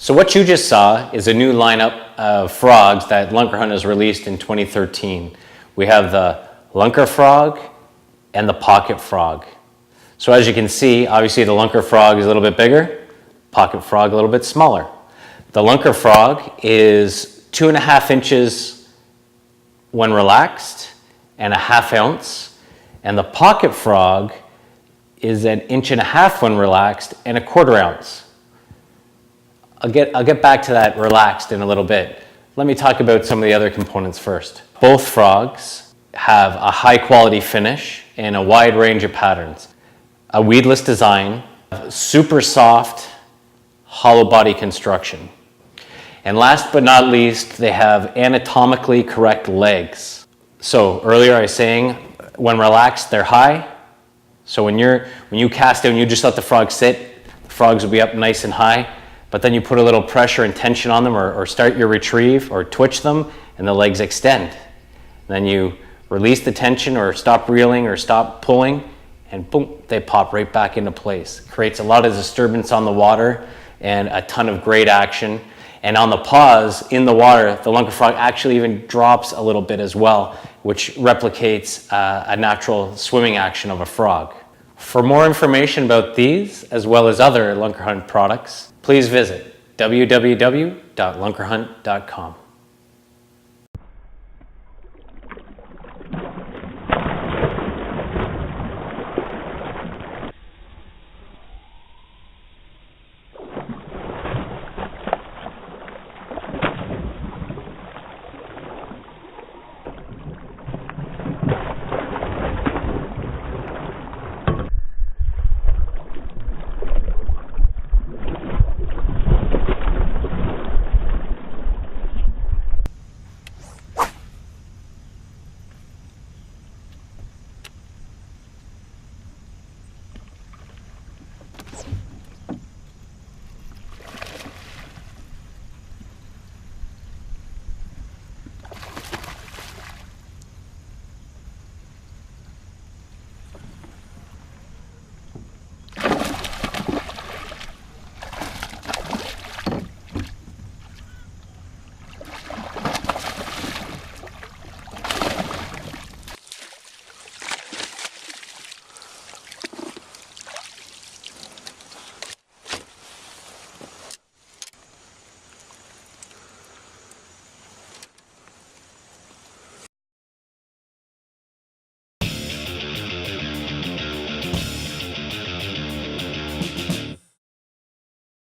So what you just saw is a new lineup of frogs that Lunkerhunt has released in 2013. We have the Lunker frog and the pocket frog. So as you can see, obviously the Lunker frog is a little bit bigger, pocket frog a little bit smaller. The Lunker frog is 2.5 inches when relaxed and 1/2 ounce, and the pocket frog is 1.5 inches when relaxed and 1/4 ounce. I'll get back to that relaxed in a little bit. Let me talk about some of the other components first. Both frogs have a high quality finish and a wide range of patterns. A weedless design, super soft, hollow body construction. And last but not least, they have anatomically correct legs. So earlier I was saying, when relaxed, they're high. So when you cast it and you just let the frog sit, the frogs will be up nice and high. But then you put a little pressure and tension on them or start your retrieve or twitch them and the legs extend. And then you release the tension or stop reeling or stop pulling and boom, they pop right back into place. Creates a lot of disturbance on the water and a ton of great action. And on the pause in the water, the Lunker frog actually even drops a little bit as well, which replicates a natural swimming action of a frog. For more information about these, as well as other Lunkerhunt products, please visit www.lunkerhunt.com.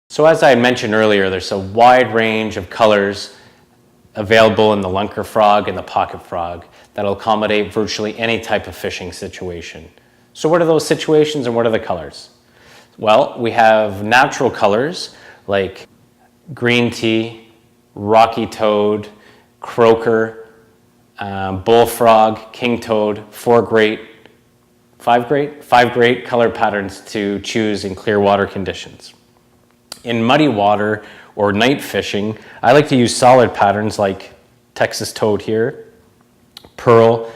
So as I mentioned earlier, there's a wide range of colors available in the Lunker frog and the pocket frog that'll accommodate virtually any type of fishing situation. So what are those situations and what are the colors? Well, we have natural colors like green tea, rocky toad, croaker, bullfrog, king toad, five great color patterns to choose in clear water conditions. In muddy water or night fishing, I like to use solid patterns like Texas toad here, pearl,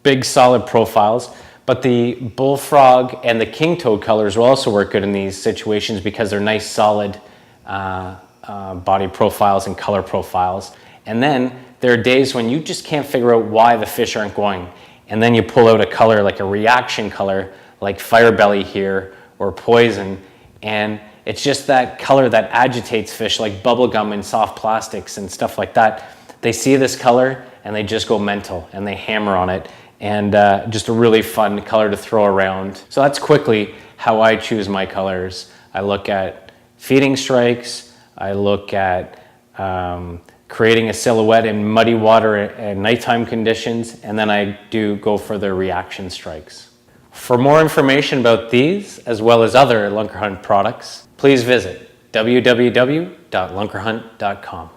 big solid profiles, but the bullfrog and the king toad colors will also work good in these situations because they're nice solid body profiles and color profiles. And then there are days when you just can't figure out why the fish aren't going. And then you pull out a color like a reaction color like firebelly here or poison, and it's just that color that agitates fish like bubblegum and soft plastics and stuff like that. They see this color and they just go mental and they hammer on it, and just a really fun color to throw around. So that's quickly how I choose my colors. I look at feeding strikes, I look at creating a silhouette in muddy water and nighttime conditions, and then I do go for the reaction strikes. For more information about these, as well as other Lunkerhunt products, please visit www.lunkerhunt.com.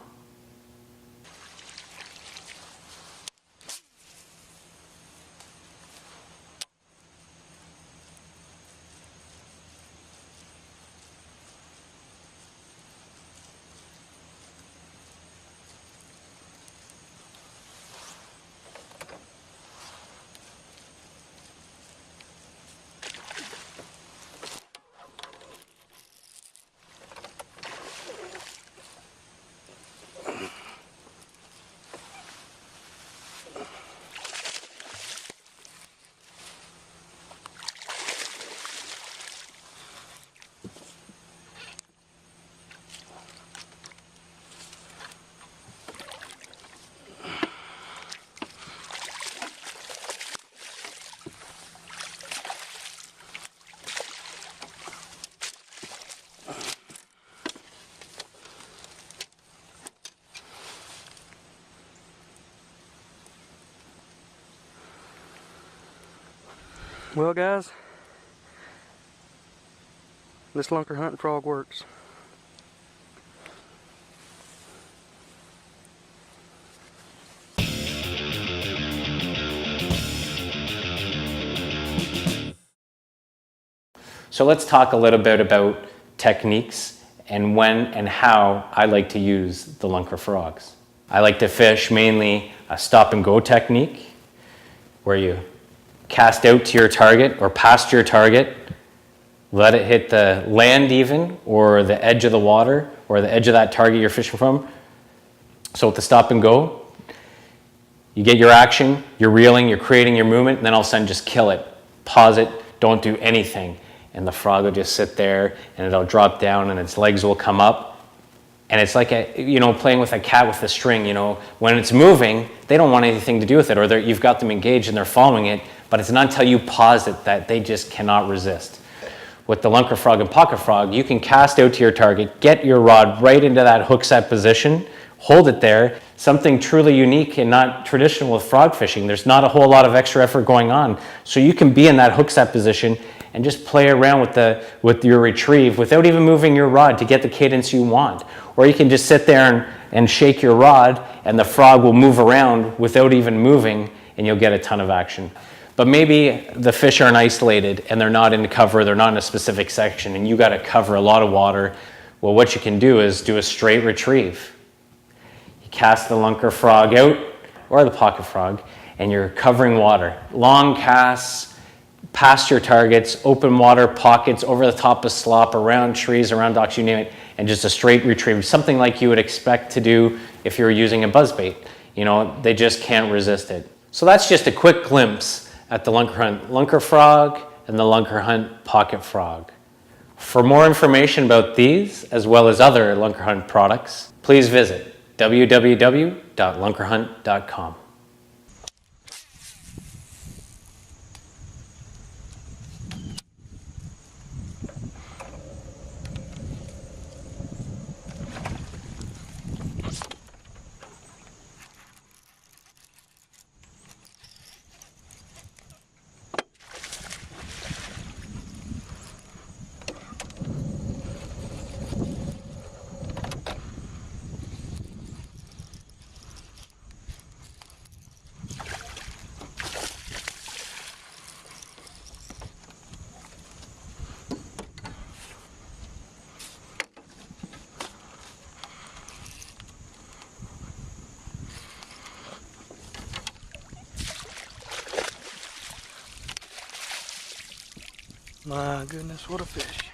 Well guys, this lunker hunting frog works. So let's talk a little bit about techniques and when and how I like to use the lunker frogs. I like to fish mainly a stop and go technique where you cast out to your target or past your target, let it hit the land even or the edge of the water or the edge of that target you're fishing from. So with the stop and go, you get your action, you're reeling, you're creating your movement, and then all of a sudden just kill it. Pause it, don't do anything. And the frog will just sit there and it'll drop down and its legs will come up. And it's like playing with a cat with a string, when it's moving, they don't want anything to do with it, or you've got them engaged and they're following it, but it's not until you pause it that they just cannot resist. With the lunker frog and pocket frog, you can cast out to your target, get your rod right into that hook set position, hold it there, something truly unique and not traditional with frog fishing. There's not a whole lot of extra effort going on. So you can be in that hook set position and just play around with your retrieve without even moving your rod to get the cadence you want. Or you can just sit there and shake your rod and the frog will move around without even moving and you'll get a ton of action. But maybe the fish aren't isolated and they're not in cover, they're not in a specific section and you got to cover a lot of water. Well, what you can do is do a straight retrieve. You cast the lunker frog out or the pocket frog and you're covering water. Long casts, past your targets, open water, pockets, over the top of slop, around trees, around docks, you name it, and just a straight retrieve, something like you would expect to do if you were using a buzzbait. They just can't resist it. So that's just a quick glimpse at the Lunkerhunt lunker frog and the Lunkerhunt pocket frog. For more information about these, as well as other Lunkerhunt products, please visit www.lunkerhunt.com. My goodness, what a fish.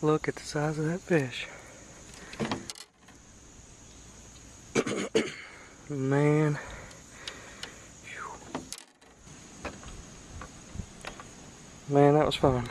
Look at the size of that fish. Man. Man, that was fun.